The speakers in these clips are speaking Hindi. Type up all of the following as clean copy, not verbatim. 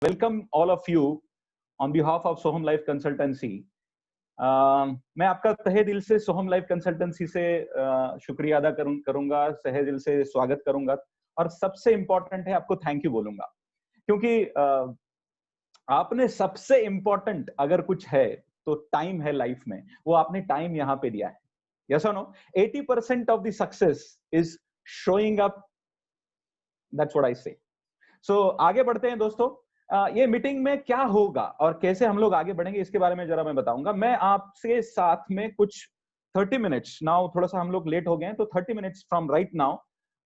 welcome all of you on behalf of Soham Life Consultancy. मैं आपका तहे दिल से सोहम लाइफ कंसल्टेंसी से शुक्रिया अदा करूंगा, तहे दिल से स्वागत करूंगा और सबसे इंपॉर्टेंट है आपको थैंक यू बोलूंगा, क्योंकि आपने सबसे इंपॉर्टेंट अगर कुछ है तो टाइम है लाइफ में, वो आपने टाइम यहां पे दिया है. यस और no? 80% of the success is showing up. That's what I say. So आगे बढ़ते हैं दोस्तों. ये मीटिंग में क्या होगा और कैसे हम लोग आगे बढ़ेंगे इसके बारे में जरा मैं बताऊंगा. मैं आपसे साथ में कुछ 30 मिनट्स, नाउ थोड़ा सा हम लोग लेट हो गए हैं, तो 30 minutes from right now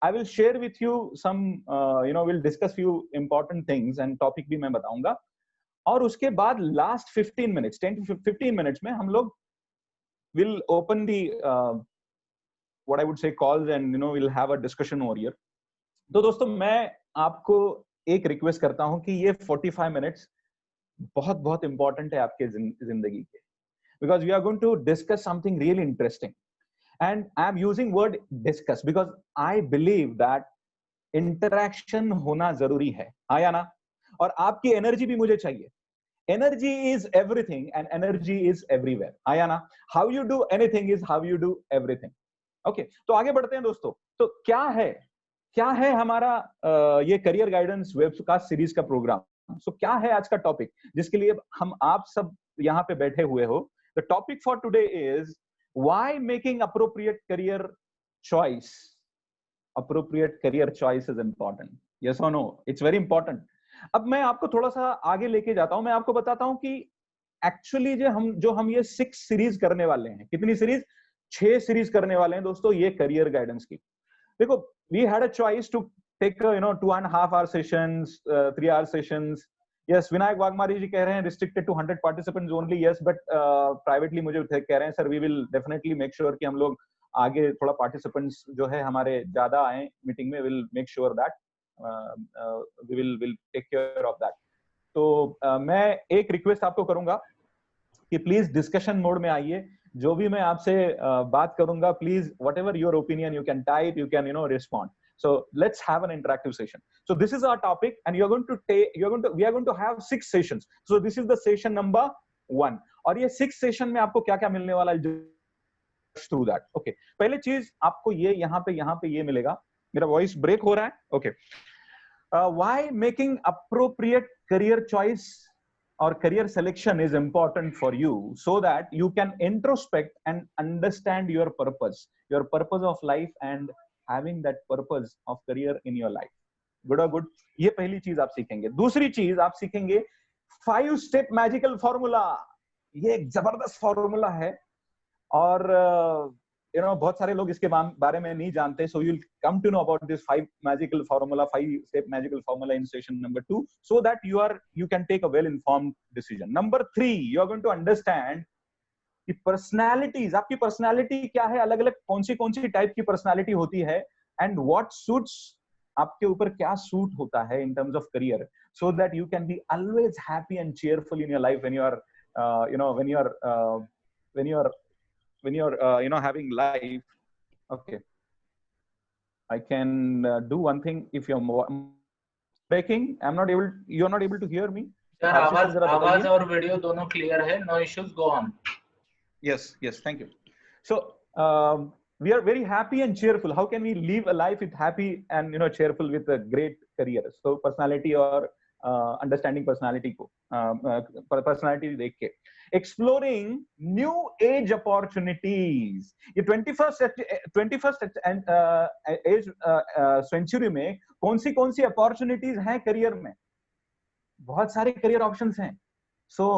I will share with you some will discuss few important things and topic भी मैं बताऊंगा. और उसके बाद लास्ट 15 मिनट्स, 10 to 15 मिनट्स में हम लोग will open the what I would say calls and will have a discussion over here. तो दोस्तों मैं आपको एक रिक्वेस्ट करता हूं कि ये 45 मिनट्स बहुत बहुत इंपॉर्टेंट है आपके जिंदगी के, because we are going to discuss something really interesting. And I am using word discuss because I believe that interaction होना जरूरी है, हाँ या ना? और आपकी एनर्जी भी मुझे चाहिए. Energy is everything and energy is everywhere, हाँ या ना? How you do anything is how you do everything. Okay, तो आगे बढ़ते हैं दोस्तों. तो क्या है हमारा ये करियर गाइडेंस वेबकास्ट सीरीज का प्रोग्राम. सो क्या है आज का टॉपिक जिसके लिए हम आप सब यहाँ पे बैठे हुए हो? The topic for today is why making appropriate career choice. Appropriate career choice is important. Yes और नो? It's very important. अब मैं आपको थोड़ा सा आगे लेके जाता हूं. मैं आपको बताता हूं कि एक्चुअली जो हम ये 6 सीरीज करने वाले हैं. कितनी सीरीज? 6 सीरीज करने वाले हैं दोस्तों ये करियर गाइडेंस की. देखो, we had a choice to take 2.5 hour sessions, 3 hour sessions. Yes, Vinayak Wagmari ji कह रहे हैं restricted to 100 participants only. Yes, but privately मुझे कह रहे हैं sir, we will definitely make sure कि हम लोग आगे थोड़ा participants जो है हमारे ज्यादा आए मीटिंग में. will make sure that we will take care of that. तो मैं एक रिक्वेस्ट आपको करूंगा कि प्लीज डिस्कशन मोड में आइए. जो भी मैं आपसे बात करूंगा, please whatever your opinion you can type, you can respond. So let's have an interactive session. So this is our topic and we are going to have 6 sessions. So this is the session number 1. और ये 6 session में आपको क्या क्या मिलने वाला है through that. Okay, पहले चीज आपको ये यहाँ पे ये मिलेगा. मेरा वॉइस ब्रेक हो रहा है? Okay. Why making appropriate career choice or career selection is important for you, so that you can introspect and understand your purpose of life and having that purpose of career in your life. Good or good? ये पहली चीज आप सीखेंगे. दूसरी चीज आप सीखेंगे 5 step magical formula. ये एक जबरदस्त फॉर्मूला है और बहुत सारे लोग इसके बारे में नहीं जानते. So you'll come to know about this 5 step magical formula in session number 2, so that you can take a well informed decision. Number 3, you are going to understand कि personalities, आपकी personality क्या है, अलग अलग कौन सी टाइप की personality होती है, and what suits, आपके ऊपर क्या सूट होता है in terms of career, so that you can be always happy and cheerful in your life when you are having life. Okay, I can do one thing. If you're breaking, you're not able to hear me. Sir, आवाज और वीडियो दोनों क्लियर है. No issues, go on. Yes, thank you. So we are very happy and cheerful. How can we live a life with happy and cheerful with a great career? So personality or understanding personality को personality देख के exploring new age opportunities. ये 21st age century में कौन सी opportunities हैं career में? बहुत सारे career options हैं. So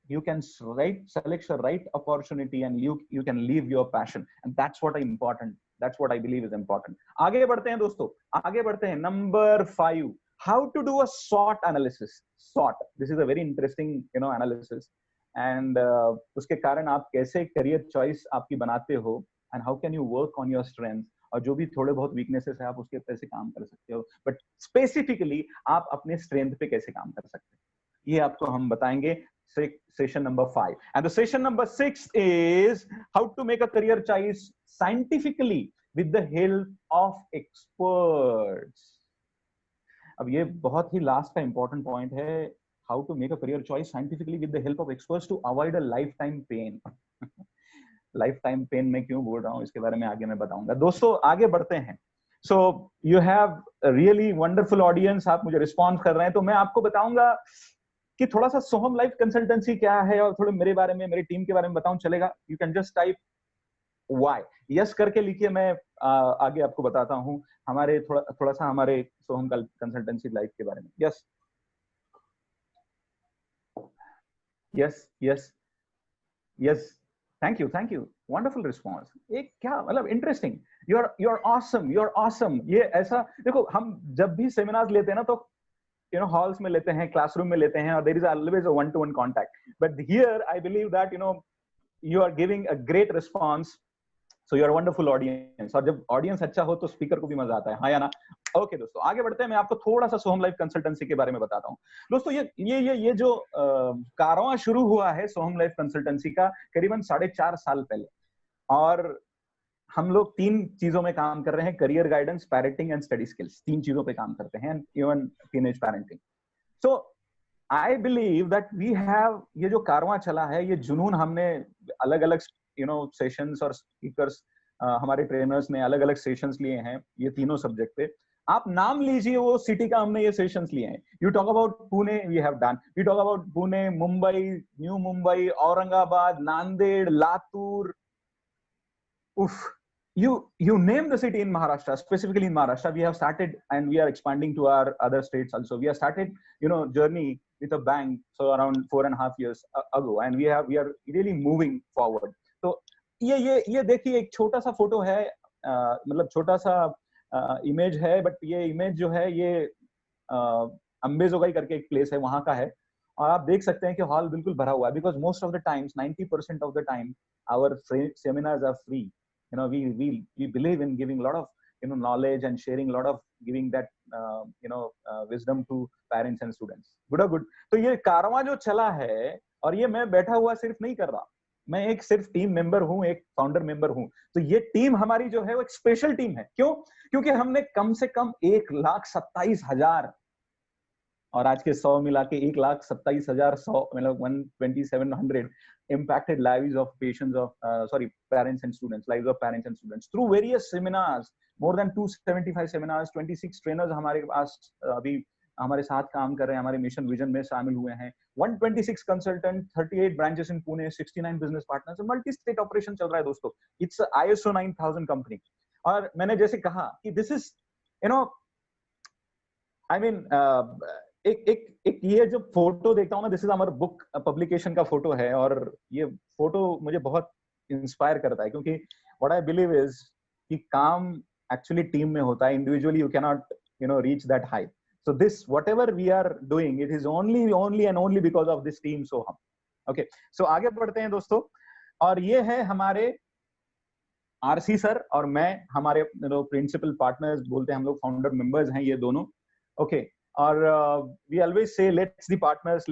you can select the right opportunity and you can live your passion, and that's what I believe is important. आगे बढ़ते हैं दोस्तों, आगे बढ़ते हैं. Number 5, how to do a SWOT analysis. SWOT, this is a very interesting analysis, and उसके कारण आप कैसे career choice आपकी बनाते हो, and how can you work on your strengths, और जो भी थोड़े बहुत weaknesses है आप उसके कैसे काम कर सकते हो, but specifically आप अपने strength पे कैसे काम कर सकते हो, ये आपको हम बताएंगे. Session number 5. And the session number 6 is how to make a career choice scientifically with the help of experts. अब ये बहुत ही लास्ट का इंपॉर्टेंट पॉइंट है, how to make a career choice scientifically with the help of experts to avoid a lifetime pain. Lifetime pain में क्यों बोल रहा हूँ इसके बारे में आगे मैं बताऊंगा। दोस्तों आगे बढ़ते हैं। So you have really wonderful audience, आप मुझे रिस्पॉन्स कर रहे हैं, तो मैं आपको बताऊंगा कि थोड़ा सा सोहम लाइफ कंसल्टेंसी क्या है और थोड़े मेरे बारे में, मेरी टीम के बारे में बताऊं, चलेगा? You can just type Y, yes करके लिखिए, मैं आगे आपको बताता हूँ हमारे थोड़ा सा हमारे सोहम कंसल्टेंसी लाइफ के बारे में। Yes yes yes yes, thank you, wonderful response. एक क्या मतलब इंटरेस्टिंग, यू आर ऑसम। ये ऐसा देखो, हम जब भी सेमिनार लेते हैं ना तो halls में लेते हैं, क्लासरूम में लेते हैं, और there is always a one-to-one contact. But here, I believe that you are giving a great response, so you are a wonderful audience. और जब audience अच्छा हो तो speaker को भी मजा आता है, हाँ या ना? ओके दोस्तों, आगे बढ़ते हैं। मैं आपको थोड़ा सा सोहम लाइफ कंसल्टेंसी के बारे में बताता हूँ। दोस्तों ये जो कारवां शुरू हुआ है सोहम लाइफ कंसल्टेंसी का करीबन 4.5 साल पहले, और हम लोग 3 चीजों में काम कर रहे हैं, career guidance, parenting and study skills. 3 चीजों पे काम करते हैं, even teenage parenting. So I believe that we have, ये जो कारवां चला है, ये जुनून हमने अलग अलग सेशंस और स्पीकर्स, हमारे ट्रेनर्स ने अलग अलग सेशंस लिए हैं ये तीनों सब्जेक्ट पे। आप नाम लीजिए वो सिटी का हमने ये सेशंस लिए हैं। You talk about Pune, we have done. You talk about Pune, Mumbai, new Mumbai, Aurangabad, Nanded, Latur, उफ, you name the city in Maharashtra. Specifically in Maharashtra, we have started and we are expanding to our other states also. We have started journey with a bang, so around 4.5 years ago, and we are really moving forward. तो ये देखिए, एक छोटा सा फोटो है, मतलब छोटा सा इमेज है, बट ये इमेज जो है ये अंबेजोगाई करके एक प्लेस है, वहां का है। और आप देख सकते हैं कि हॉल बिल्कुल भरा हुआ है, because most of the times 90% of the time our seminars are free. We believe in giving a lot of knowledge and sharing a lot of giving that wisdom to parents and students. Good. तो ये कारवां जो चला है, और ये मैं बैठा हुआ सिर्फ नहीं कर रहा, मैं एक सिर्फ टीम मेंबर हूं, एक फाउंडर मेंबर हूं। तो ये टीम हमारी जो है वो एक स्पेशल टीम है। क्यों? क्योंकि हमने कम से कम 1,27,000 और आज के 100 मिला के 1,27,000 मतलब 1,2700 impacted lives of patients of parents and students, lives of parents and students through various seminars, more than 275 seminars, 26 trainers हमारे पास अभी हमारे साथ काम कर रहे हैं, हमारे मिशन विजन में शामिल हुए हैं, 126 consultant, 38 branches in Pune, 69 business partners, multi state operation चल रहा है दोस्तों। It's ISO 9000 company. और मैंने जैसे कहा कि दिस इज आई मीन एक ये जो फोटो देखता हूँ ना, दिस इज हमारा बुक पब्लिकेशन का फोटो है, और ये फोटो मुझे बहुत इंस्पायर करता है, क्योंकि व्हाट आई बिलीव इज कि काम एक्चुअली टीम में होता है, individually you can not reach that high. So this whatever we are doing, it is only and only because of this team Soham. Okay, so आगे बढ़ते हैं दोस्तों, और ये है हमारे आरसी सर और मैं, हमारे प्रिंसिपल पार्टनर्स बोलते हैं हम लोग, फाउंडर मेंबर्स हैं ये दोनों। ओके, और we always say let's be partners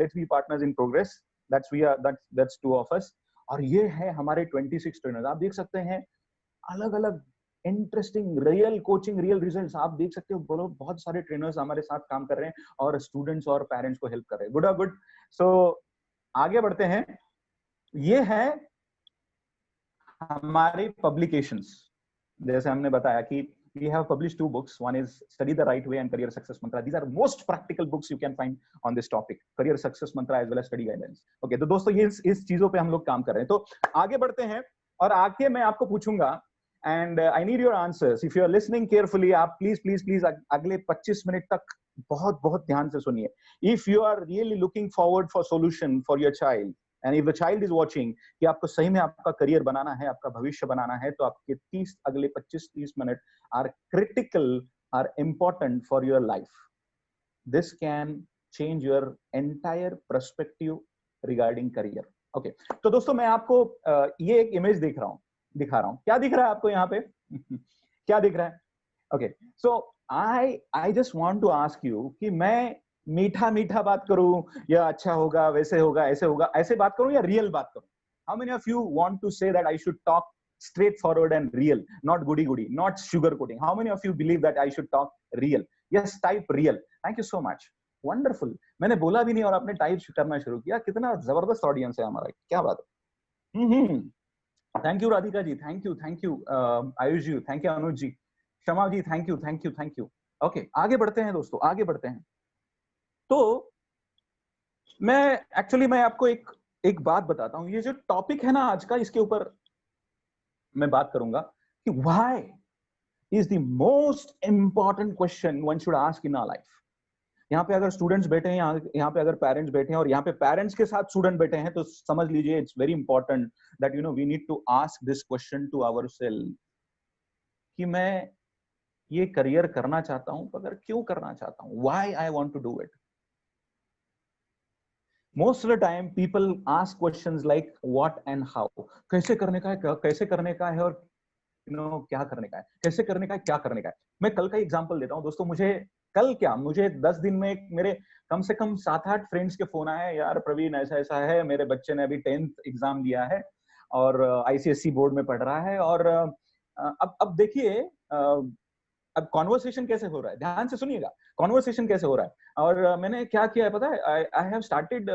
in progress. That's two of us. और ये है हमारे 26 ट्रेनर्स। आप देख सकते हैं अलग अलग interesting real coaching, real results आप देख सकते हो। बोलो, बहुत सारे ट्रेनर्स हमारे साथ काम कर रहे हैं और स्टूडेंट्स और पेरेंट्स को हेल्प कर रहे हैं। गुड। सो आगे बढ़ते हैं। ये है हमारे पब्लिकेशंस। जैसे हमने बताया कि we have published 2 books. One is Study the Right Way and Career Success Mantra. These are most practical books you can find on this topic, Career Success Mantra as well as Study Guidelines. Okay, तो दोस्तों ये इस चीजों पे हम लोग काम कर रहे हैं। तो आगे बढ़ते हैं, और आगे मैं आपको पूछूंगा, and I need your answers. If you are listening carefully, आप please अगले 25 मिनट तक बहुत ध्यान से सुनिए। If you are really looking forward for solution for your child, and if the child is watching, कि आपको सही में आपका करियर बनाना है, आपका भविष्य बनाना है, तो आपके अगले 25-30 minute are critical, are important for your life. This can change your entire perspective regarding career. Okay, तो दोस्तों मैं आपको ये एक इमेज दिखा रहा हूँ। क्या दिख रहा है आपको यहाँ पे? क्या दिख रहा है? Okay, so I just want to ask you कि मैं मीठा बात करूं, या अच्छा होगा, वैसे होगा, ऐसे होगा, ऐसे बात करूं, या रियल बात करूं? How many of you want to say that I should talk straightforward and real, not goody, not sugar coating? How many of you believe that I should talk real? Yes, type real. Thank you so much, wonderful. मैंने बोला भी नहीं और आपने टाइप करना शुरू किया। कितना जबरदस्त ऑडियंस है हमारा, क्या बात है। Thank you Radhika ji, thank you Ayush ji, thank you Anuj ji, Kshama ji, thank you. Okay, आगे बढ़ते हैं दोस्तों, आगे बढ़ते हैं। तो मैं आपको एक बात बताता हूं। ये जो टॉपिक है ना आज का, इसके ऊपर मैं बात करूंगा कि why is the most important question one should ask in our life. यहाँ पे अगर स्टूडेंट्स बैठे हैं, यहाँ पे अगर पेरेंट्स बैठे हैं और यहाँ पे पेरेंट्स के साथ स्टूडेंट बैठे हैं, तो समझ लीजिए it's very important that we need to ask this question to ourself कि मैं ये करियर करना चाहता हूं, मगर क्यों करना चाहता हूं, why I want to do it. Most of the time people ask questions like what and how. कैसे करने का है, कैसे करने का है, और क्या करने का है, कैसे करने का है, क्या करने का है। मैं कल का एग्जांपल देता हूं दोस्तों। मुझे 10 दिन में मेरे कम से कम 7-8 फ्रेंड्स के फोन आए, यार प्रवीण ऐसा ऐसा है, मेरे बच्चे ने अभी 10th एग्जाम दिया है और आईसीएसई बोर्ड में पढ़ रहा है। और अब देखिए, अब कॉन्वर्सेशन कैसे हो रहा है, ध्यान से सुनिएगा, कॉन्वर्सेशन कैसे हो रहा है। और मैंने क्या किया है पता है, I have started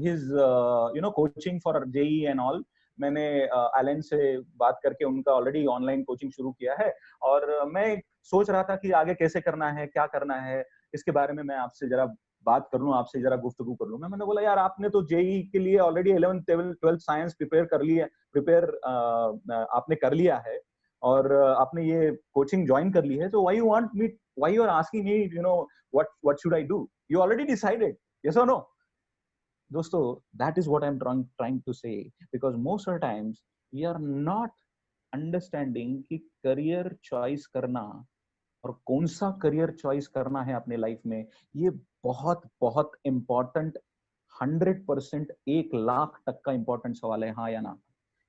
his coaching for JEE and all. मैंने एलन से बात करके उनका ऑलरेडी ऑनलाइन कोचिंग शुरू किया है। और मैं सोच रहा था कि आगे कैसे करना है, क्या करना है, इसके बारे में मैं आपसे जरा बात कर लूं, आपसे जरा गुफ्तगू कर लूं। मैंने बोला यार, आपने तो जेई के लिए already 11th 12th science prepare कर लिया, आपने कर लिया है और आपने ये कोचिंग ज्वाइन कर ली है, तो why you are asking me, what should I do? You already decided, yes or no? दोस्तों, that is what I'm trying to say, because most of the times we are not understanding कि करियर चॉइस करना और कौन सा करियर चॉइस करना है अपने लाइफ में, ये बहुत बहुत इंपॉर्टेंट, 100%, 1,00,000 तक का इंपॉर्टेंट सवाल है, हाँ या ना।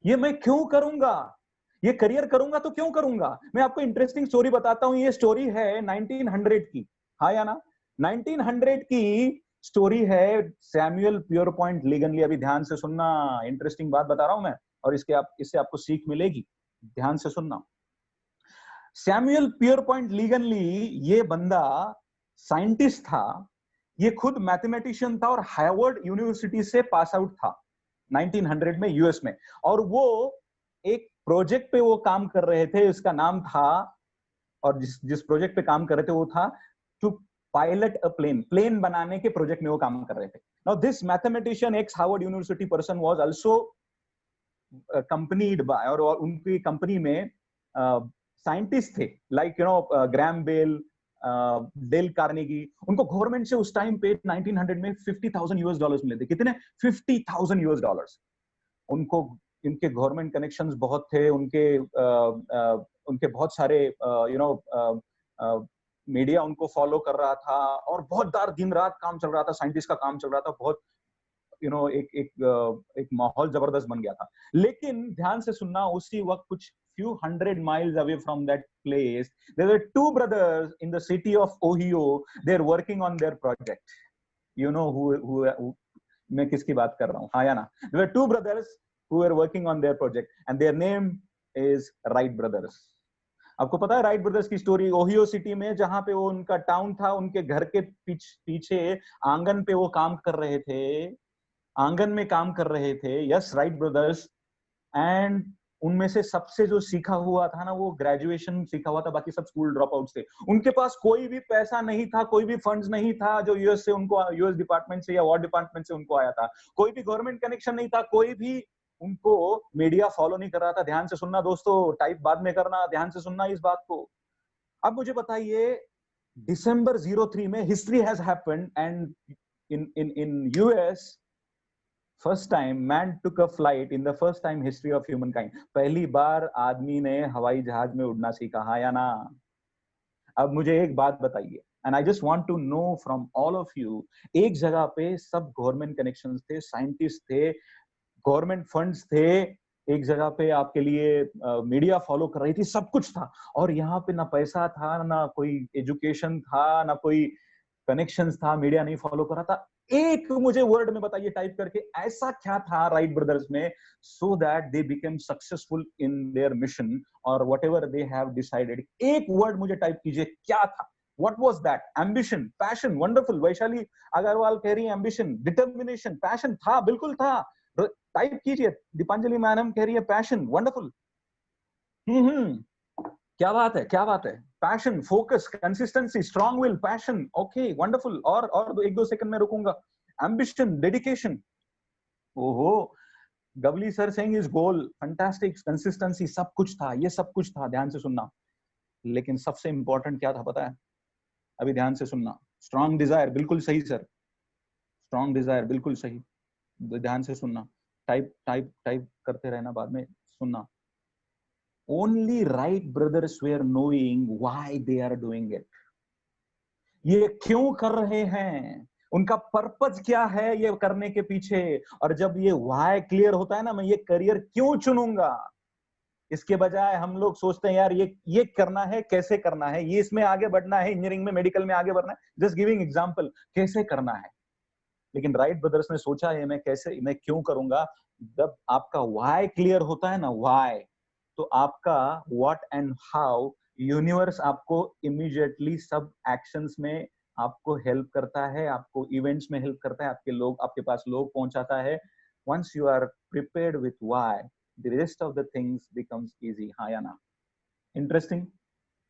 ये मैं क्यों करूंगा, ये करियर करूंगा तो क्यों करूंगा। मैं आपको इंटरेस्टिंग स्टोरी बताता हूं। ये स्टोरी है 1900 की, हाँ या ना। 1900 की स्टोरी है, सैमुअल पियरपॉइंट लीगनली। अभी ध्यान से सुनना, इंटरेस्टिंग बात बता रहा हूं मैं, और इससे आपको सीख मिलेगी, ध्यान से सुनना। सैमुअल पियरपॉइंट लीगनली, ये बंदा साइंटिस्ट था, ये खुद मैथमेटिशियन था और हार्वर्ड यूनिवर्सिटी से पास आउट था 1900 में, यूएस में। और वो एक प्रोजेक्ट पे वो काम कर रहे थे, उसका नाम था, और जिस प्रोजेक्ट पे काम कर रहे थे वो था टू पायलट अ प्लेन बनाने के प्रोजेक्ट में वो काम कर रहे थे। Now this mathematician, ex Harvard university person, was also companied by, और उनकी कंपनी में साइंटिस्ट थे like Graham Bell, Dale Carnegie. उनको गवर्नमेंट से उस टाइम पे 1900 में $50,000 मिले थे। कितने? $50,000। उनको इनके गवर्नमेंट कनेक्शंस बहुत थे, उनके बहुत सारे मीडिया उनको फॉलो कर रहा था, और बहुत दिन रात काम चल रहा था, साइंटिस्ट का काम चल रहा था, बहुत एक माहौल जबरदस्त बन गया था। लेकिन ध्यान से सुनना, उसी वक्त कुछ few hundred miles away from that place, there were two brothers in the city of Ohio. They're working on their project. You know who मैं किसकी बात कर रहा हूँ, हाँ या ना। There were two brothers who were working on their project and their name is Wright brothers. आपको पता है राइट ब्रदर्स की स्टोरी? ओहियो सिटी में, जहां पे वो उनका टाउन था, उनके घर के पीछे आंगन पे वो काम कर रहे थे, आंगन में काम कर रहे थे, यस, राइट ब्रदर्स। एंड उनमें से सबसे जो सीखा हुआ था ना, वो ग्रेजुएशन सीखा हुआ था, बाकी सब स्कूल ड्रॉप आउट थे। उनके पास कोई भी पैसा नहीं था, कोई भी फंड्स नहीं था जो यूएस से उनको, यूएस डिपार्टमेंट से या वॉर डिपार्टमेंट से उनको आया था। कोई भी गवर्नमेंट कनेक्शन नहीं था, कोई भी उनको मीडिया फॉलो नहीं कर रहा था। ध्यान से सुनना दोस्तों, टाइप बाद में करना, ध्यान से सुनना इस बात को। अब मुझे बताइए, दिसंबर 03 में history has happened and in US first time man took a flight in the first time history of human kind. पहली बार आदमी ने हवाई जहाज में उड़ना सीखा, हाँ या ना। अब मुझे एक बात बताइए, and I just want to know from all of you, एक जगह पे सब गवर्नमेंट कनेक्शंस थे, साइंटिस्ट थे, गवर्नमेंट फंड्स थे, एक जगह पे आपके लिए मीडिया फॉलो कर रही थी, सब कुछ था, और यहाँ पे ना पैसा था, ना कोई एजुकेशन था, ना कोई कनेक्शंस था, मीडिया नहीं फॉलो कर रहा था। एक मुझे वर्ड में बताइए टाइप करके, ऐसा क्या था राइट ब्रदर्स में so that they became successful in their mission और व्हाटएवर दे हैव डिसाइडेड। एक वर्ड मुझे टाइप कीजिए, क्या था? What was that? Ambition, passion, wonderful. Vaishali Agarwal कह रही है ambition, determination, passion था, बिल्कुल था. टाइप कीजिए. दीपांजलि मैडम कह रही है passion, wonderful. क्या बात है, क्या बात है. Passion, focus, consistency, strong will, passion. Okay, wonderful. और एक दो सेकंड में रुकूंगा. Ambition, dedication. ओहो, Gawli sir saying is goal, fantastic. Consistency, सब कुछ था, ये सब कुछ था. ध्यान से सुनना. लेकिन सबसे इंपॉर्टेंट क्या था पता है? अभी ध्यान से सुनना. स्ट्रॉन्ग डिजायर, बिल्कुल सही सर. स्ट्रॉन्ग डिजायर, बिल्कुल सही. ध्यान से सुनना. टाइप करते रहना, बाद में सुनना. Only right brothers were knowing why they are doing it. ये क्यों कर रहे हैं, उनका पर्पस क्या है ये करने के पीछे. और जब ये why क्लियर होता है ना, मैं ये करियर क्यों चुनूंगा, इसके बजाय हम लोग सोचते हैं यार ये करना है, कैसे करना है, ये इसमें आगे बढ़ना है, इंजीनियरिंग में, मेडिकल में आगे बढ़ना है. जस्ट गिविंग एग्जांपल, कैसे करना है. लेकिन राइट ब्रदर्स ने सोचा है मैं कैसे, मैं क्यों करूंगा. जब आपका why क्लियर होता है ना, why, तो आपका व्हाट एंड हाउ, यूनिवर्स आपको इमीडिएटली सब एक्शंस में आपको हेल्प करता है, आपको इवेंट्स में हेल्प करता है, आपके पास लोग पहुंचाता है. Once you are prepared with why, the rest of the things becomes easy. हाँ या ना? Interesting.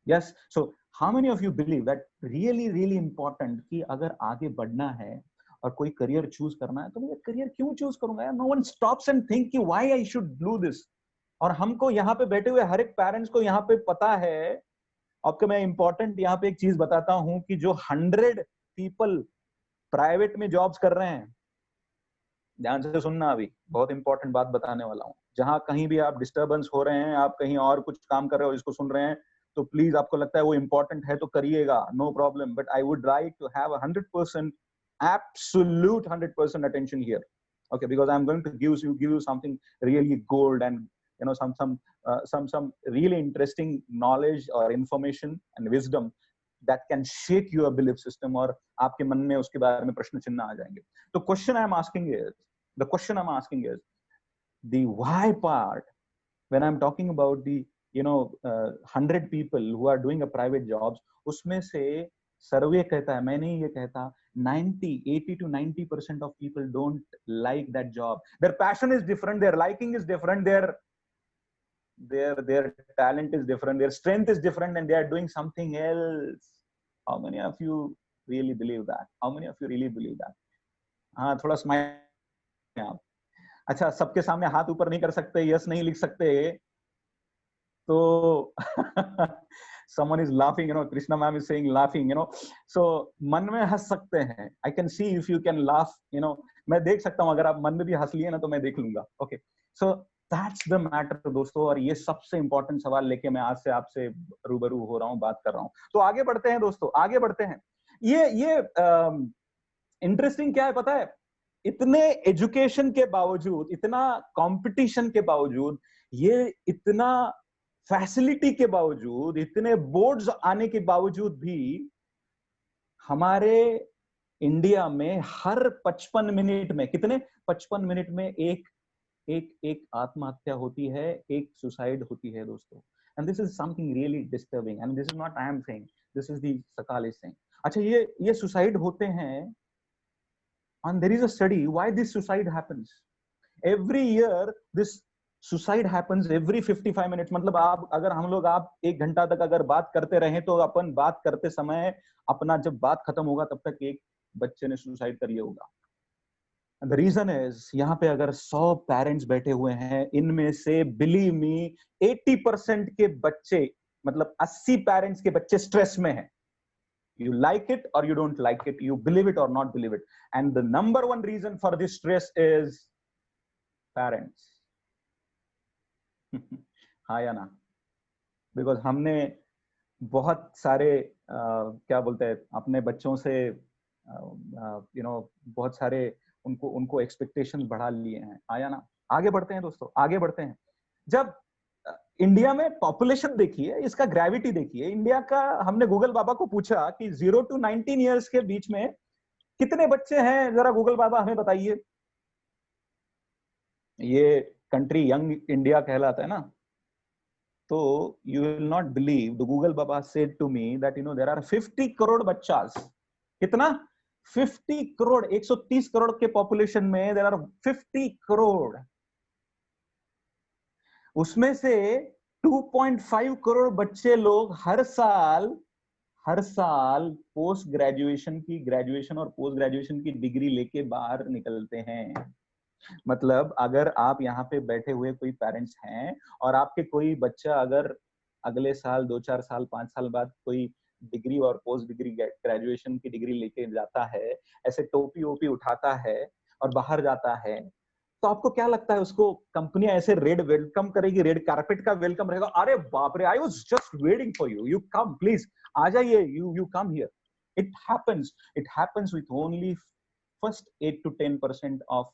Yes. So how many of you believe that really important कि अगर आगे बढ़ना है और कोई करियर चूज करना है, तो मैं करियर क्यों चूज करूंगा यार. No one stops and think कि why I should do this. और हमको यहाँ पे बैठे हुए हर एक पेरेंट्स को यहाँ पे पता है. आपको मैं इंपॉर्टेंट यहाँ पे एक चीज बताता हूँ कि जो 100 पीपल प्राइवेट में जॉब्स कर रहे हैं, ध्यान से सुनना, अभी बहुत इंपॉर्टेंट बात बताने वाला हूँ. जहां कहीं भी आप डिस्टर्बेंस हो रहे हैं, आप कहीं और कुछ काम कर रहे हो, इसको सुन रहे हैं, तो प्लीज आपको लगता है वो इंपॉर्टेंट है तो करिएगा, no problem. But I would like to have 100% absolute 100% attention here, okay, because I'm going to give you something really gold and some really interesting knowledge or information and wisdom that can shake your belief system, और आपके मन में उसके बारे में प्रश्न चिन्ह आ जाएंगे. तो the question I'm asking is the why part. When I'm talking about the 100 people who are doing a private jobs, उसमें से सर्वे कहता है, मैं नहीं ये कहता, 80 to 90% of people don't like that job. Their passion is different, their liking is different, their talent is different, their strength is different, and they are doing something else. How many of you really believe that? हाँ, थोड़ा स्माइल आप. अच्छा, सबके सामने हाथ ऊपर नहीं कर सकते, यस नहीं लिख सकते, तो someone is laughing, Krishna ma'am is saying laughing, so मन में हंस सकते हैं. I can see if you can laugh, मैं देख सकता हूं. अगर आप मन में भी हंस लिए ना तो मैं देख लूंगा. Okay, so that's the matter दोस्तों. और ये सबसे इंपॉर्टेंट सवाल लेके मैं आज से आपसे रूबरू हो रहा हूँ, बात कर रहा हूँ. तो आगे बढ़ते हैं दोस्तों, आगे बढ़ते हैं. ये इंटरेस्टिंग क्या है पता है? इतने एजुकेशन के बावजूद, इतना कंपटीशन के बावजूद, ये इतना फैसिलिटी के बावजूद, इतने बोर्ड्स आने के बावजूद भी हमारे इंडिया में हर 55 मिनट में, कितने 55 मिनट में एक आत्महत्या होती है, एक सुसाइड होती है दोस्तों. And this is something really disturbing, and this is not I am saying, this is the सकाल इज सेइंग. अच्छा, ये सुसाइड होते हैं, and there is a study why this suicide happens. Every year this suicide happens every 55 minutes. मतलब आप 1 घंटा तक अगर बात करते रहे, तो अपन बात करते समय अपना जब बात खत्म होगा तब तक एक बच्चे ने सुसाइड कर लिया होगा. The reason is, यहाँ पे अगर 100 पेरेंट्स बैठे हुए हैं, इनमें से believe me 80% के बच्चे, मतलब 80 पेरेंट्स के बच्चे स्ट्रेस में हैं. You like it or you don't like it, you believe it or not believe it, and the number one reason for this stress is parents. हाँ या ना? Because हमने बहुत सारे क्या बोलते हैं, अपने बच्चों से बहुत सारे उनको एक्सपेक्टेशंस बढ़ा लिए हैं. हाँ या ना? आगे बढ़ते हैं दोस्तों, आगे बढ़ते हैं. जब इंडिया में पॉपुलेशन देखिए, इसका ग्रेविटी देखिए. इंडिया का, हमने गूगल बाबा को पूछा कि 0 to 19 इयर्स के बीच में कितने बच्चे हैं, जरा गूगल बाबा हमें बताइए. ये कंट्री यंग इंडिया कहलाता है ना. तो you will not believe the Google Baba said to me that there are 50 crore बच्चास, कितना 50 करोड़, 130 करोड़ के पॉपुलेशन में there are 50 करोड़, उसमें से 2.5 करोड़ बच्चे लोग हर साल पोस्ट ग्रेजुएशन और पोस्ट ग्रेजुएशन की डिग्री लेके बाहर निकलते हैं। मतलब अगर आप यहाँ पे बैठे हुए कोई पेरेंट्स हैं और आपके कोई बच्चा अगर अगले साल 2-4 साल 5 साल बाद कोई डिग्री और पोस्ट डिग्री ग्रेजुएशन की डिग्री लेके जाता है, ऐसे टोपी ओपी उठाता है और बाहर जाता है, तो आपको क्या लगता है उसको कंपनियां ऐसे रेड वेलकम करेगी, रेड कारपेट का वेलकम रहेगा? अरे बाप रे, I was just waiting for you, you come please, आ जाइए, you come here. It happens with only first 8 to 10% of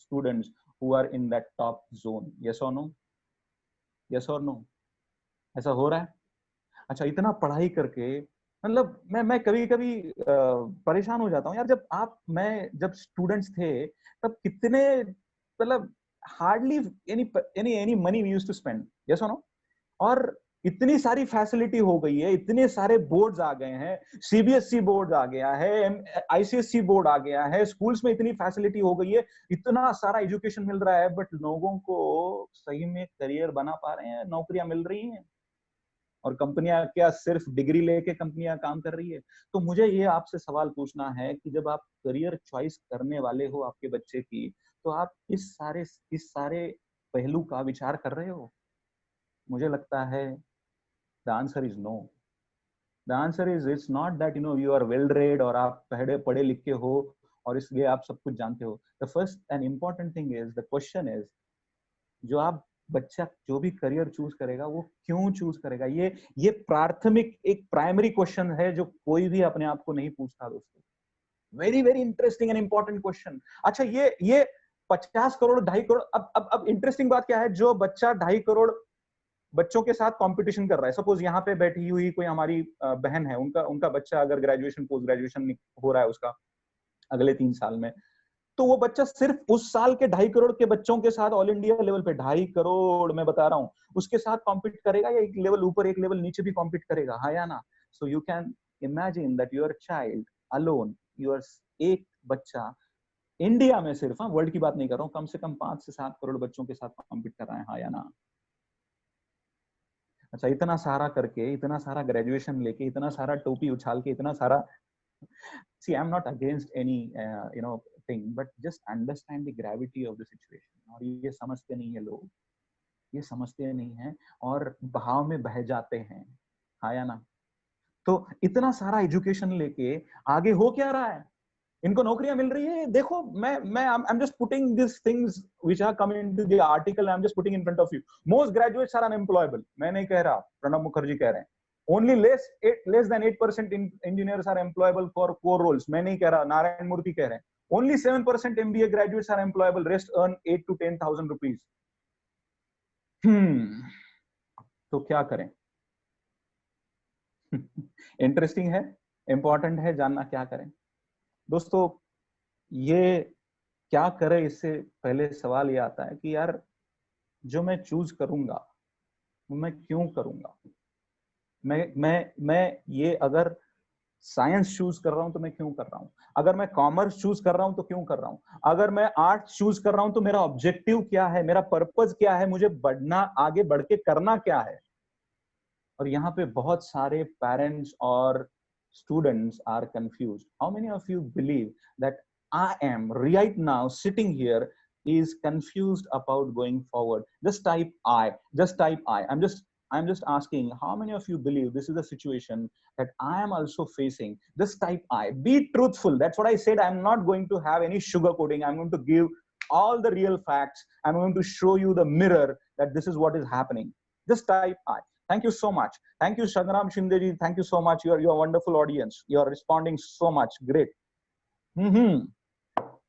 students who are in that top zone. Yes or no? Yes or no? ऐसा हो रहा है? अच्छा, इतना पढ़ाई करके मतलब मैं कभी-कभी परेशान हो जाता हूँ यार। जब स्टूडेंट्स थे तब कितने मतलब hardly any money we used to spend. Yes और नो? और इतनी सारी फैसिलिटी हो गई है, इतने सारे बोर्ड्स आ गए हैं, सीबीएसई बोर्ड आ गया है, आईसीएसई बोर्ड आ गया है, स्कूल्स में इतनी फैसिलिटी हो गई है, इतना सारा एजुकेशन मिल रहा है, बट लोगों को सही में करियर बना पा रहे हैं, नौकरियां मिल रही हैं? और कंपनियां क्या सिर्फ डिग्री लेके कंपनियां काम कर रही है? तो मुझे ये आपसे सवाल पूछना है कि जब आप करियर चॉइस करने वाले हो आपके बच्चे की, तो आप इस सारे पहलू का विचार कर रहे हो? मुझे लगता है the answer is no. The answer is it's not that you are well read और आप पढ़े लिखे हो और इसलिए आप सब कुछ जानते हो। The first and important thing is, the question is, जो आप बच्चा जो भी करियर चूज करेगा वो क्यों चूज करेगा? ये प्राथमिक एक प्राइमरी क्वेश्चन है जो कोई भी अपने आप को नहीं पूछता दोस्तों। Very very interesting and important question. अच्छा, ये 50 करोड़ 2.5 करोड़, अब इंटरेस्टिंग बात क्या है, जो बच्चा 2.5 करोड़ बच्चों के साथ कंपटीशन कर रहा है, सपोज यहाँ पे बैठी हुई कोई हमारी बहन है, उनका बच्चा अगर ग्रेजुएशन पोस्ट ग्रेजुएशन हो रहा है उसका अगले 3 साल में, तो वो बच्चा सिर्फ उस साल के 2.5 करोड़ के बच्चों के साथ ऑल इंडिया लेवल पे 2.5 करोड़ मैं बता रहा हूँ उसके साथ कॉम्पीट करेगा, या एक लेवल ऊपर एक लेवल नीचे भी कॉम्पीट करेगा? हाँ या ना? So you can imagine that your child alone, your एक बच्चा इंडिया में सिर्फ, वर्ल्ड की बात नहीं कर रहा हूँ, कम से कम 5 से 7 करोड़ बच्चों के साथ कॉम्पीट कर रहा है। हाँ या ना? अच्छा, इतना सारा करके, इतना सारा ग्रेजुएशन लेके, इतना सारा टोपी उछाल के, इतना सारा, see I'm not against any thing, but just understand the gravity of the situation। और ये समझते नहीं है लोग, ये समझते नहीं है और भाव में बह जाते हैं। हाँ या ना? तो इतना सारा एजुकेशन लेके आगे हो क्या रहा है? इनको नौकरियां मिल रही है। देखो, मैं I'm just putting these things which are coming into the article, I'm just putting in front of you. Most graduates are unemployable. मैं नहीं कह रहा, प्रणब मुखर्जी कह रहे हैं। Only less than 8% engineers are employable for core roles. मैं नहीं कह रहा, नारायण मूर्ति कह रहे हैं। Only 7% MBA graduates are employable. Rest earn 8 to 10,000 rupees. तो क्या करें? इंटरेस्टिंग है, इंपॉर्टेंट है जानना क्या करें। दोस्तों, ये क्या करें, इससे पहले सवाल ये आता है कि यार जो मैं चूज करूंगा मैं क्यों करूंगा? मैं ये अगर साइंस चूज कर रहा हूं तो मैं क्यों कर रहा हूं? अगर मैं कॉमर्स चूज कर रहा हूं तो क्यों कर रहा हूं? अगर मैं आर्ट्स चूज कर रहा हूं तो मेरा ऑब्जेक्टिव क्या है, मेरा पर्पस क्या है, मुझे आगे बढ़ के करना क्या है? और यहाँ पे बहुत सारे पेरेंट्स और students are confused. How many of you believe that I am right now sitting here is confused about going forward? Just type I. Just type I. I'm just asking, how many of you believe this is a situation that I am also facing? Just type I. Be truthful. That's what I said. I'm not going to have any sugarcoating. I'm going to give all the real facts. I'm going to show you the mirror that this is what is happening. Just type I. Thank you so much. Thank you, Sangram Shinde ji. Thank you so much. You're a wonderful audience. You're responding so much. Great.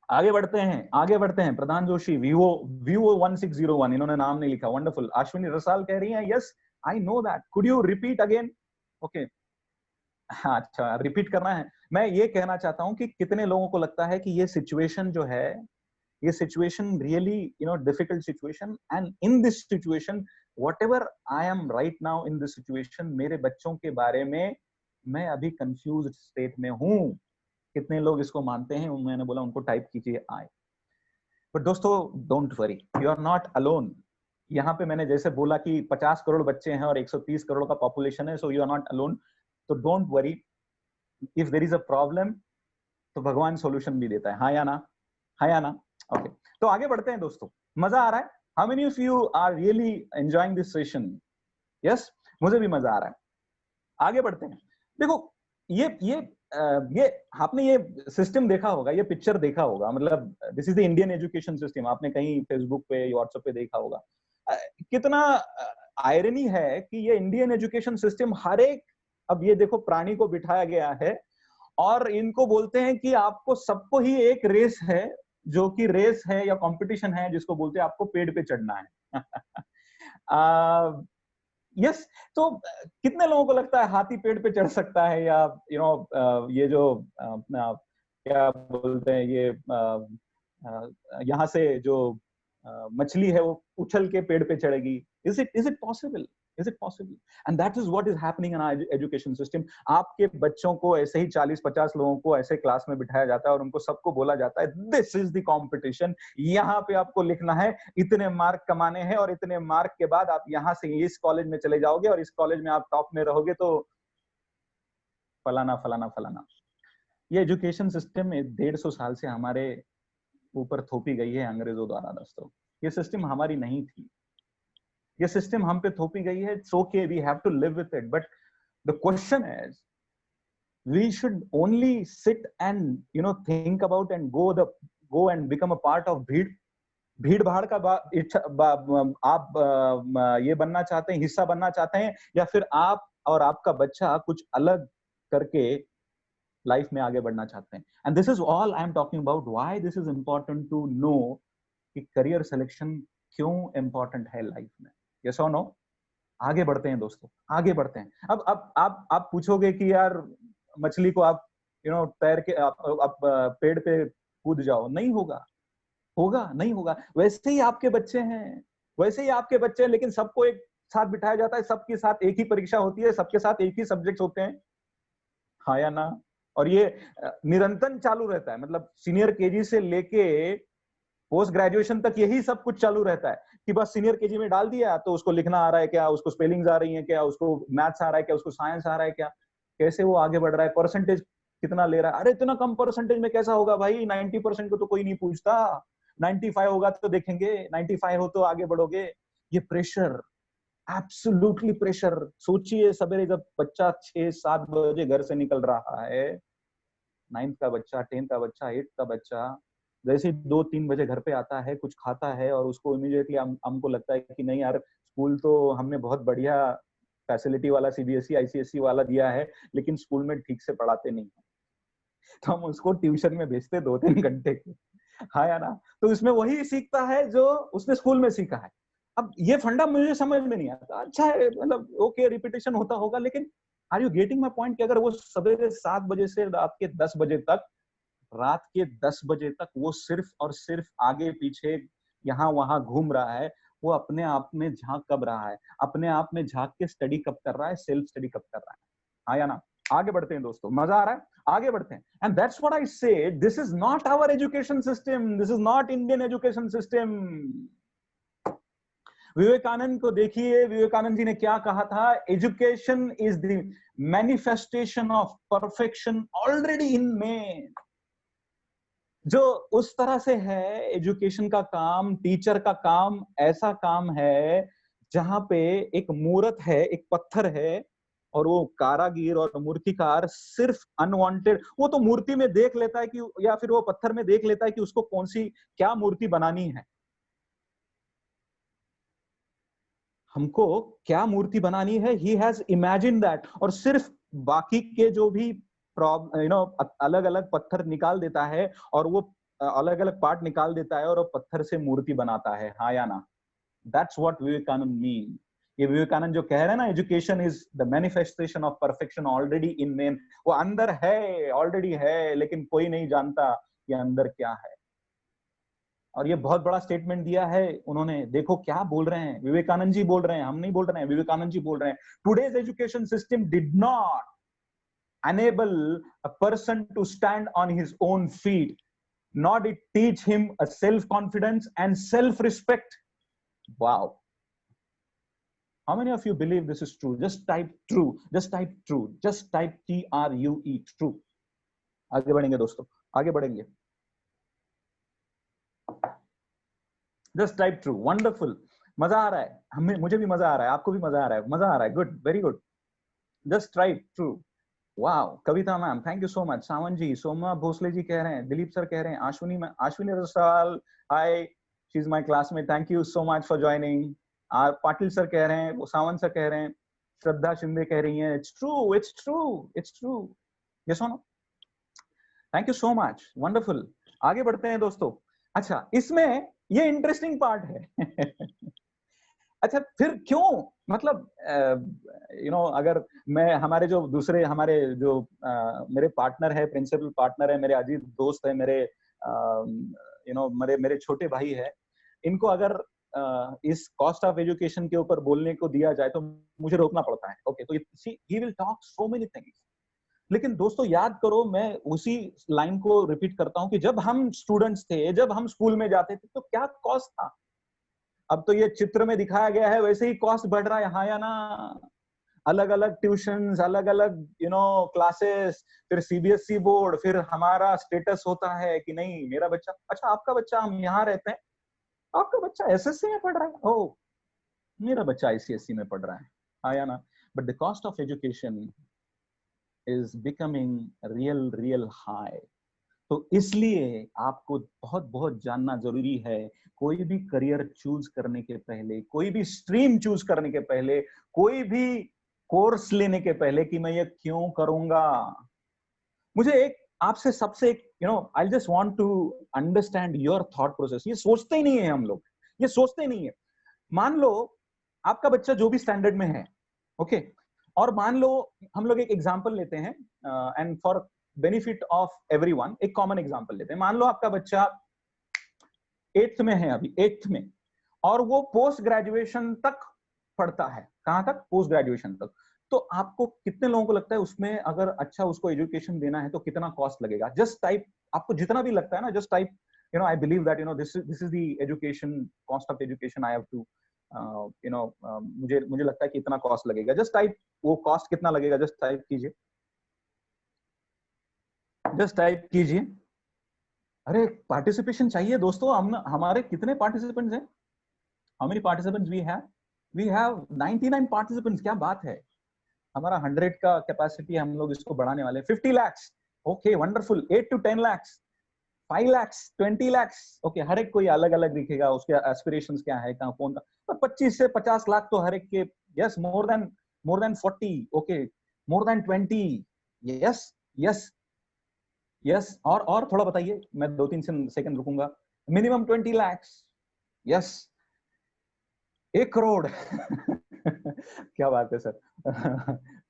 आगे बढ़ते हैं। प्रधान जोशी, Vivo 1601, इन्होंने नाम नहीं लिखा। वंडरफुल। अश्विनी रसाल कह रही हैं, yes I know that, could you repeat again? Okay, हाँ, अच्छा, रिपीट करना है। मैं ये कहना चाहता हूं कि कितने लोगों को लगता है कि ये सिचुएशन जो है, ये situation really difficult situation, and in this situation whatever I am right now in this situation, मेरे बच्चों के बारे में मैं अभी कंफ्यूज्ड स्टेट में हूं। कितने लोग इसको मानते हैं? मैंने बोला उनको टाइप कीजिए आई। बट दोस्तों, don't worry, you are not alone. यहाँ पे मैंने जैसे बोला कि 50 करोड़ बच्चे हैं और 130 करोड़ का पॉपुलेशन है, so you are not alone. तो don't worry, if there is a problem तो भगवान सॉल्यूशन भी देता है। हाँ या ना? हाँ या ना? ओके, तो आगे बढ़ते हैं दोस्तों। मजा आ रहा है? How many of you are really enjoying this session? Yes, मुझे भी मजा आ रहा है। आगे बढ़ते हैं। देखो, ये आपने ये सिस्टम देखा होगा, ये पिक्चर देखा होगा, मतलब this is the Indian education system. आपने कहीं फेसबुक पे, व्हाट्सएप पे देखा होगा। कितना आयरनी है कि ये इंडियन एजुकेशन सिस्टम हर एक, अब ये देखो प्राणी को बिठाया गया है और इनको बोलते हैं कि आपको सबको ही एक रेस है, जो कि रेस है या कंपटीशन है, जिसको बोलते हैं आपको पेड़ पे चढ़ना है। यस, तो कितने लोगों को लगता है हाथी पेड़ पे चढ़ सकता है, या ये जो अपना क्या बोलते हैं, ये यहाँ से जो मछली है वो उछल के पेड़ पे चढ़ेगी? Is it possible? Is it possible? And that is what is happening in our education system. आपके बच्चों को ऐसे ही 40-50 लोगों को ऐसे क्लास में बिठाया जाता है और उनको सबको बोला जाता है दिस इज द कंपटीशन, यहाँ पे आपको लिखना है, इतने मार्क कमाने हैं और इतने मार्क के बाद आप यहाँ से इस कॉलेज में चले जाओगे और इस कॉलेज में आप टॉप में रहोगे तो फलाना फलाना फलाना। ये एजुकेशन सिस्टम 150 साल से हमारे ऊपर थोपी गई है अंग्रेजों द्वारा दोस्तों। ये सिस्टम हमारी नहीं थी, ये सिस्टम हम पे थोपी गई है। It's okay, we have to live with it, but the question is we should only sit and think about and go and become a part of भीड़ भाड़ का आप ये बनना चाहते हैं, हिस्सा बनना चाहते हैं, या फिर आप और आपका बच्चा कुछ अलग करके लाइफ में आगे बढ़ना चाहते हैं? And this is all I am talking about why this is important to know कि करियर सिलेक्शन क्यों इंपॉर्टेंट है लाइफ में। यस और नो? आगे बढ़ते हैं दोस्तों, आगे बढ़ते हैं। अब आप पूछोगे कि यार मछली को आप तैर के आप पेड़ पे कूद जाओ, नहीं होगा, होगा नहीं होगा। वैसे ही आपके बच्चे हैं, वैसे ही आपके बच्चे हैं, लेकिन सबको एक साथ बिठाया जाता है, सबके साथ एक ही परीक्षा होती है, सबके साथ एक ही सब्जेक्ट होते हैं। हाँ या ना? और ये निरंतर चालू रहता है, मतलब सीनियर केजी से लेके पोस्ट ग्रेजुएशन तक यही सब कुछ चालू रहता है कि बस सीनियर केजी में डाल दिया तो उसको लिखना आ रहा है क्या, उसको स्पेलिंग्स आ रही हैं क्या, उसको मैथ्स आ रहा है क्या, उसको साइंस आ रहा है क्या, कैसे वो आगे बढ़ रहा है, परसेंटेज कितना ले रहा है। अरे इतना कम परसेंटेज में कैसा होगा भाई? 90% को तो कोई नहीं पूछता, 95 होगा तो देखेंगे, 95 हो तो आगे बढ़ोगे। ये प्रेशर, एब्सोल्युटली प्रेशर। सोचिए सवेरे जब बच्चा 6-7 बजे घर से निकल रहा है, 9th का बच्चा, 10th का बच्चा, 8th का बच्चा, जैसे 2-3 बजे घर पे आता है, कुछ खाता है और उसको इमीडिएटली हमको लगता है कि नहीं यार, स्कूल तो हमने बहुत बढ़िया फैसिलिटी वाला सीबीएसई आईसीएसई वाला दिया है, लेकिन स्कूल में ठीक से पढ़ाते नहीं है, तो हम उसको ट्यूशन में भेजते 2-3 घंटे के। हाँ या ना? तो इसमें वही सीखता है जो उसने स्कूल में सीखा है। अब ये फंडा मुझे समझ में नहीं आता। अच्छा है, मतलब ओके रिपीटेशन होता होगा, लेकिन are you getting my point? कि अगर वो सवेरे 7 बजे से रात के 10 बजे तक, रात के 10 बजे तक वो सिर्फ और सिर्फ आगे पीछे यहाँ वहां घूम रहा है, वो अपने आप में झांक कब रहा है, अपने आप में झांक के स्टडी कब कर रहा है, सेल्फ स्टडी कब कर रहा है? हाँ या ना? आगे बढ़ते हैं दोस्तों, मजा आ रहा है? आगे बढ़ते हैं। And that's what I say, this is not our education system, this is not Indian education system. Vivekananda को देखिए, विवेकानंद जी ने क्या कहा था? Education is the manifestation of perfection already in man. जो उस तरह से है, एजुकेशन का काम, टीचर का काम ऐसा काम है जहां पे एक मूर्त है, एक पत्थर है, और वो कारागिर और मूर्तिकार सिर्फ अनवांटेड, वो तो मूर्ति में देख लेता है कि, या फिर वो पत्थर में देख लेता है कि उसको कौन सी क्या मूर्ति बनानी है, हमको क्या मूर्ति बनानी है, ही हैज इमेजिन दैट, और सिर्फ बाकी के जो भी अलग अलग पत्थर निकाल देता है और वो अलग अलग पार्ट निकाल देता है और वो पत्थर से मूर्ति बनाता है। हाँ या ना? That's what Vivekananda mean. ये विवेकानंद जो कह रहे हैं ना, education is the manifestation of perfection already in man, वो अंदर है, ऑलरेडी है, लेकिन कोई नहीं जानता ये अंदर क्या है। और ये बहुत बड़ा स्टेटमेंट दिया है उन्होंने। देखो क्या बोल रहे हैं, विवेकानंद जी बोल रहे हैं, हम नहीं बोल रहे हैं, विवेकानंद जी बोल रहे हैं। Today's education system did not enable a person to stand on his own feet, nor did teach him a self-confidence and self-respect. Wow. How many of you believe this is true? Just type true. Just type true. Just type TRUE, true. आगे बढ़ेंगे दोस्तों, आगे बढ़ेंगे। Just type true. Wonderful. मजा आ रहा है, हमें, मुझे भी मजा आ रहा है, आपको भी मजा आ रहा है, मजा आ रहा है। Good, very good. Just type true. Wow, Kavita ma'am, thank you so much. Sawan ji, Soma Bhosale ji कह रहे हैं, दिलीप सर कह रहे हैं, Ashwini Rasal, hi, she is my classmate, thank you so much for joining. Patil sir कह रहे हैं, वो सावन सर कह रहे हैं, श्रद्धा शिंदे कह रही हैं, it's true, it's true, it's true. Yes और no? Thank you so much, wonderful. आगे बढ़ते हैं दोस्तों। अच्छा, इसमें ये इंटरेस्टिंग पार्ट है। अच्छा, फिर क्यों, मतलब अगर मैं, हमारे जो दूसरे, हमारे जो मेरे पार्टनर है, प्रिंसिपल पार्टनर है, मेरे अजीज दोस्त है, मेरे मेरे छोटे भाई है, इनको अगर इस कॉस्ट ऑफ एजुकेशन के ऊपर बोलने को दिया जाए तो मुझे रोकना पड़ता है। ओके, तो he will talk so many things. लेकिन दोस्तों याद करो, मैं उसी लाइन को रिपीट करता हूँ कि जब हम स्टूडेंट्स थे, जब हम स्कूल में जाते थे, तो क्या कॉस्ट था। अब तो ये चित्र में दिखाया गया है, वैसे ही कॉस्ट बढ़ रहा है, हाँ या ना। अलग अलग ट्यूशंस, अलग अलग क्लासेस, फिर सीबीएसई बोर्ड, फिर हमारा स्टेटस होता है कि नहीं मेरा बच्चा, अच्छा आपका बच्चा, हम यहाँ रहते हैं, आपका बच्चा एसएससी में पढ़ रहा है, ओ मेरा बच्चा आईसीएसई में पढ़ रहा है, हाँ या ना। But the cost of education is becoming real high. तो इसलिए आपको बहुत बहुत जानना जरूरी है, कोई भी करियर चूज करने के पहले, कोई भी स्ट्रीम चूज करने के पहले, कोई भी कोर्स लेने के पहले, कि मैं ये क्यों करूंगा। मुझे एक आपसे सबसे एक I just want to understand your thought process. ये सोचते ही नहीं है हम लोग, ये सोचते नहीं है। मान लो आपका बच्चा जो भी स्टैंडर्ड में है, ओके, और मान लो हम लोग एक एग्जांपल लेते हैं, and for benefit of everyone एक कॉमन एग्जांपल लेते हैं। मान लो आपका बच्चा 8th में है, अभी 8th में, और वो पोस्ट ग्रेजुएशन तक पढ़ता है। कहां तक? पोस्ट ग्रेजुएशन तक। तो आपको कितने लोगों को लगता है उसमें अगर अच्छा उसको एजुकेशन देना है तो कितना कॉस्ट लगेगा? जस्ट टाइप, आपको जितना भी लगता है ना, just type I believe that this is the education, cost of education I have to मुझे लगता है कि इतना कॉस्ट लगेगा। जस्ट टाइप वो कॉस्ट कितना लगेगा, जस्ट टाइप कीजिए, जस्ट टाइप कीजिए। अरे पार्टिसिपेशन चाहिए दोस्तों। हम हमारे कितने पार्टिसिपेंट्स हैं? How many participants we have? We have 99 participants. क्या बात है। हमारा 100 का कैपेसिटी, हम लोग इसको बढ़ाने वाले हैं। 50 lakh, okay wonderful. 8 to 10 lakh, 5 lakh, 20 lakh, okay. हर एक कोई अलग अलग दिखेगा, उसके एस्पिरेशंस क्या है, कहां कौन का। 25 से 50 लाख तो हर एक के। Yes, more than 40, okay, more than 20, yes yes yes. और थोड़ा बताइए, मैं 2-3 सेकंड रुकूंगा। Minimum 20 lakh, yes. 1 करोड़। क्या बात है sir.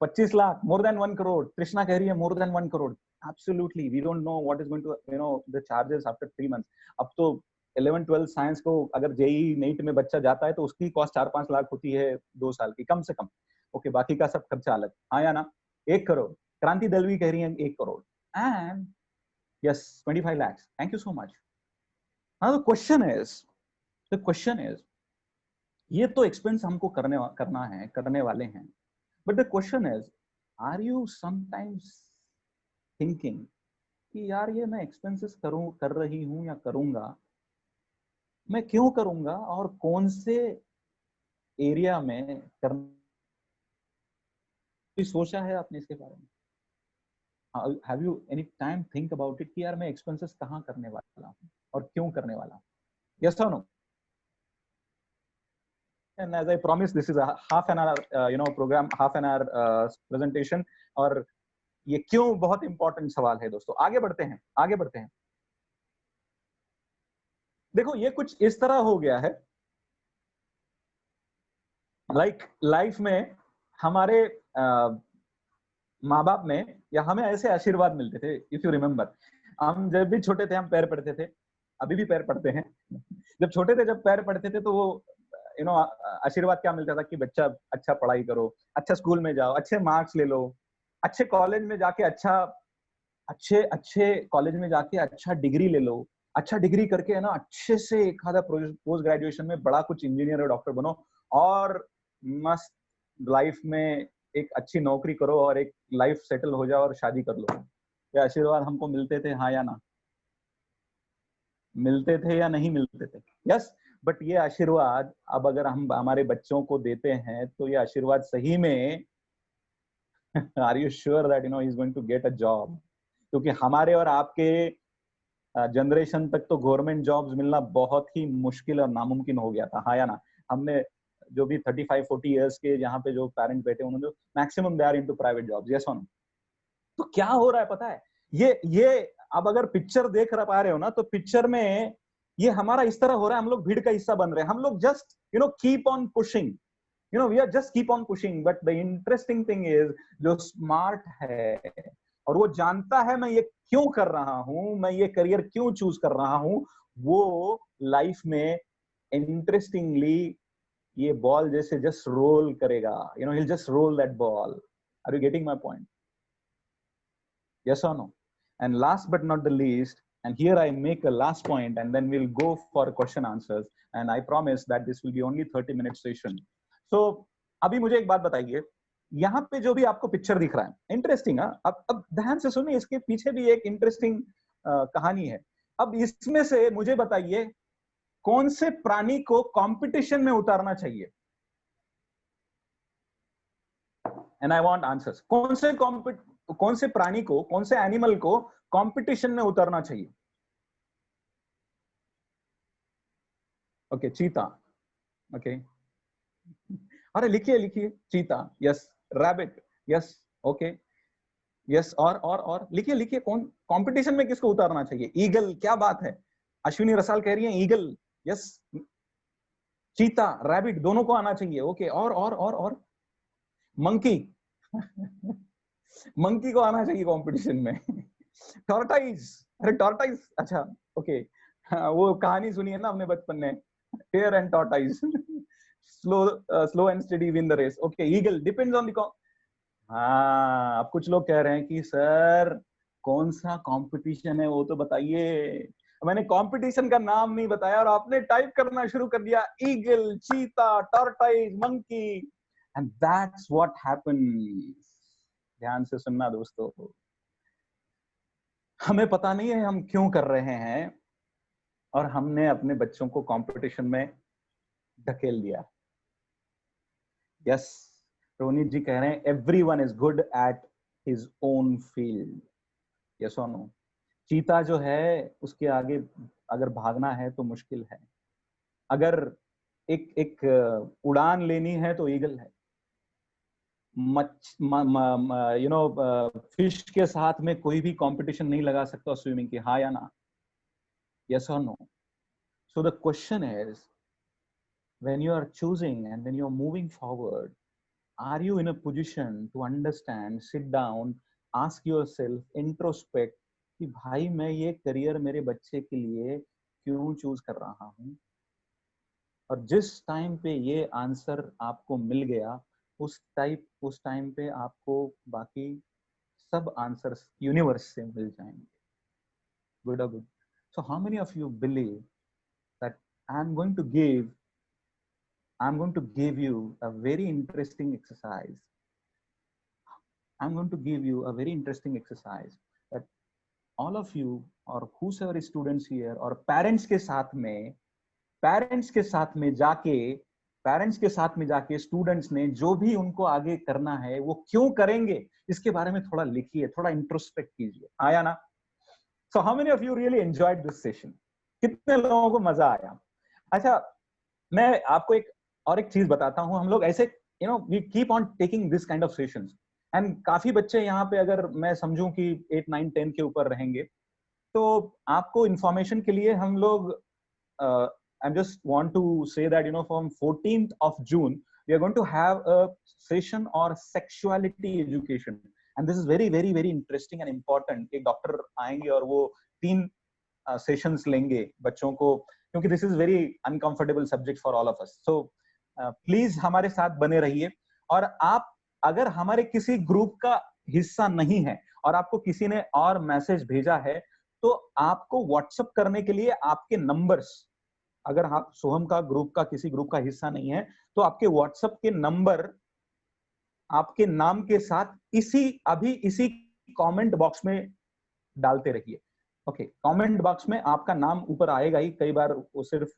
25 lakh, more than 1 crore. Krishna कह रही है more than 1 crore. Absolutely, we don't know what is going to the charges after 3 months. अब तो 11-12 साइंस को अगर जेई नीट में बच्चा जाता है तो उसकी कॉस्ट 4-5 लाख होती है 2 साल की, कम से कम। ओके, बाकी का सब खर्चा अलग, हाँ या ना। 1 करोड़। क्रांति दलवी कह रही है 1 crore. And yes, 25 lakh. Thank you so much. Now the question is ये तो एक्सपेंस हमको करने वाले हैं, but the question is, are you sometimes thinking कि यार ये मैं एक्सपेंसेस कर रही हूं या करूंगा, मैं क्यों करूंगा और कौन से एरिया में करना? सोचा है आपने इसके बारे में? Have you any time think about it कि यार मैं एक्सपेंसेस कहाँ करने वाला हूँ और क्यों करने वाला हूँ? यस और no? And as I promised, this is a half an hour program, half an hour presentation. और ये क्यों बहुत इंपॉर्टेंट सवाल है दोस्तों। आगे बढ़ते हैं। देखो, ये कुछ इस तरह हो गया है, लाइफ में हमारे माँ बाप में या हमें ऐसे आशीर्वाद मिलते थे। इफ यू रिमेम्बर, हम जब भी छोटे थे, हम पैर पड़ते थे, अभी भी पैर पड़ते हैं। जब छोटे थे, जब पैर पड़ते थे तो वो आशीर्वाद क्या मिलता था कि बच्चा अच्छा पढ़ाई करो, अच्छा स्कूल में जाओ, अच्छे मार्क्स ले लो, अच्छे कॉलेज में जाके अच्छे कॉलेज में जाके अच्छा डिग्री ले लो, अच्छा डिग्री करके है ना अच्छे से एक आधा पोस्ट ग्रेजुएशन में बड़ा कुछ इंजीनियर और डॉक्टर बनो और मस्त लाइफ में एक अच्छी नौकरी करो और एक लाइफ सेटल हो जाओ और शादी कर लो। ये आशीर्वाद हमको मिलते थे, हाँ या ना? मिलते थे या नहीं मिलते थे? यस। बट ये आशीर्वाद अब अगर हम हमारे बच्चों को देते हैं तो ये आशीर्वाद सही में are you sure that he is going to get a job? क्योंकि हमारे और आपके जनरेशन तक तो गवर्नमेंट जॉब्स मिलना बहुत ही मुश्किल और नामुमकिन हो गया था, हाँ या ना? हमने जो भी 35-40 इयर्स के यहाँ पे जो पेरेंट्स बैठे उन्होंने जो maximum they are into private jobs, yes और नो? तो क्या हो रहा है पता है? ये अब अगर पिक्चर देख पा रहे हो ना, तो पिक्चर में ये हमारा इस तरह हो रहा है, हम लोग भीड़ का हिस्सा बन रहे हैं, हम लोग just keep on pushing, we are just keep on pushing. But the interesting thing is, जो स्मार्ट है और वो जानता है मैं ये क्यों कर रहा हूं, मैं ये करियर क्यों चूज कर रहा हूं, वो लाइफ में इंटरेस्टिंगली ये बॉल जैसे जस्ट रोल करेगा, he'll just roll that ball. Are you getting my point? Yes or no? And last but not the least, and here I make a last point and then we'll go for question answers, and I promise that this will be only 30-minute session. So अभी मुझे एक बात बताइए, यहाँ पे जो भी आपको पिक्चर दिख रहा है इंटरेस्टिंग, अब ध्यान से सुनिए, इसके पीछे भी एक इंटरेस्टिंग कहानी है। अब इसमें से मुझे बताइए कौन से प्राणी को कंपटीशन में उतारना चाहिए? And I want answers. कौन से प्राणी को, कौन से एनिमल को कंपटीशन में उतारना चाहिए? ओके, चीता। ओके, अरे लिखिए चीता, yes. Rabbit, yes. Okay, yes. और लिखिए कौन कंपटीशन में किसको उतारना चाहिए? ईगल, क्या बात है, अश्विनी रसाल कह रही है ईगल, यस। चीता, रैबिट दोनों को आना चाहिए। ओके, और मंकी मंकी को आना चाहिए कंपटीशन में। टॉर्टाइज, अरे टॉर्टाइज, अच्छा ओके, वो कहानी सुनी है ना हमने बचपन में, hare and tortoise, slow and steady win the race. Okay, eagle depends on the, हाँ। अब कुछ लोग कह रहे हैं कि सर कौन सा कंपटीशन है वो तो बताइए। मैंने कंपटीशन का नाम नहीं बताया और आपने टाइप करना शुरू कर दिया, ईगल, चीता, tortoise, monkey, and that's what happens. ध्यान से सुनना दोस्तों, हमें पता नहीं है हम क्यों कर रहे हैं और हमने अपने बच्चों को कंपटीशन में धकेल दिया। यस, रोनित जी कह रहे हैं everyone is good at his own field, yes और नो? चीता जो है उसके आगे अगर भागना है तो मुश्किल है, अगर एक उड़ान लेनी है तो ईगल है। फिश के साथ में कोई भी कंपटीशन नहीं लगा सकता स्विमिंग की, हाँ या ना? यस और no? So the question is, when you are choosing and when you are moving forward, are you in a position to understand, sit down, ask yourself, introspect कि भाई मैं ये करियर मेरे बच्चे के लिए क्यों चूज कर रहा हूं? और जिस टाइम पे ये आंसर आपको मिल गया, उस टाइम पे आपको बाकी सब आंसर्स यूनिवर्स से मिल जाएंगे। गुड और good. So how many of you believe that I am going to give you a very interesting exercise. I'm going to give you a very interesting exercise that all of you or whosoever is students here or parents के साथ में जाके स्टूडेंट्स ने जो भी उनको आगे करना है वो क्यों करेंगे इसके बारे में थोड़ा लिखिए, थोड़ा इंट्रोस्पेक्ट कीजिए, आया ना? So how many of you really enjoyed this session? कितने लोगों को मजा आया? अच्छा, मैं आपको एक चीज बताता हूं, हम लोग ऐसे we keep on taking this kind of sessions and काफी बच्चे यहाँ पे अगर मैं समझूं कि 8, 9, 10 के ऊपर रहेंगे, तो आपको इंफॉर्मेशन के लिए हम लोग I just want to say that from 14th of June we are going to have a session or sexuality education and this is very very very interesting and important. एक डॉक्टर आएंगे और वो 3 सेशंस लेंगे बच्चों को, क्योंकि this is very uncomfortable subject for all of us. So please हमारे साथ बने रहिए। और आप अगर हमारे किसी ग्रुप का हिस्सा नहीं है और आपको किसी ने और मैसेज भेजा है, तो आपको व्हाट्सएप करने के लिए आपके नंबर्स, अगर आप सोहम का ग्रुप का किसी ग्रुप का हिस्सा नहीं है तो आपके व्हाट्सएप के नंबर आपके नाम के साथ इसी कमेंट बॉक्स में डालते रहिए। ओके, कमेंट बॉक्स में आपका नाम ऊपर आएगा ही, कई बार वो सिर्फ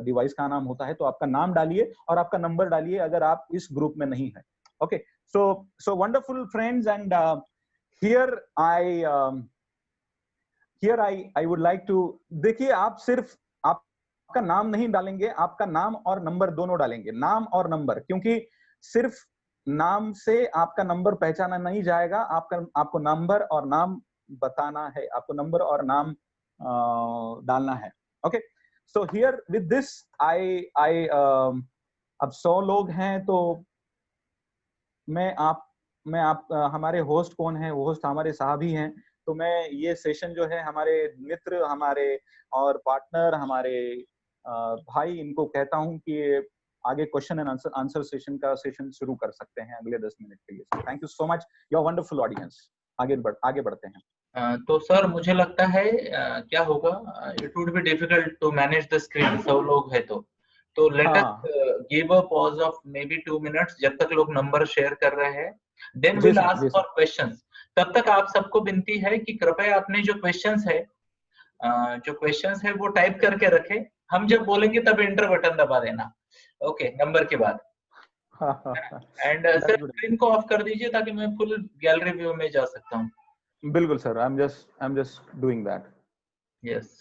डिवाइस का नाम होता है, तो आपका नाम डालिए और आपका नंबर डालिए अगर आप इस ग्रुप में नहीं है। Okay, so wonderful friends, and here I would like to, देखिए आप सिर्फ आपका नाम नहीं डालेंगे, आपका नाम और नंबर दोनों डालेंगे, नाम और नंबर, क्योंकि सिर्फ नाम से आपका नंबर पहचाना नहीं जाएगा, आपको नंबर और नाम बताना है, आपको नंबर और नाम डालना है। Okay, so here with this I अब 100 लोग हैं, तो मैं आप हमारे होस्ट कौन है, होस्ट हमारे साहब ही हैं, तो मैं ये सेशन जो है हमारे मित्र, हमारे और पार्टनर, हमारे भाई, इनको कहता हूं कि आगे क्वेश्चन एंड आंसर सेशन शुरू कर सकते हैं अगले 10 मिनट के लिए। Thank you so much, your wonderful audience. आगे बढ़ते हैं। तो सर मुझे लगता है क्या होगा, it would be difficult to manage the screen, 100 लोग है तो let us give a pause of maybe 2 minutes, जब तक लोग नंबर शेयर कर रहे हैं, then will ask for questions. तब तक आप सबको विनती है कि कृपया अपने जो क्वेश्चंस है वो टाइप करके रखें, हम जब बोलेंगे तब एंटर बटन दबा देना, ओके, नंबर के बाद। एंड सर स्क्रीन को ऑफ कर दीजिए ताकि मैं फुल गैलरी व्यू में जा सकता हूँ। बिल्कुल sir, I am just doing that. Yes.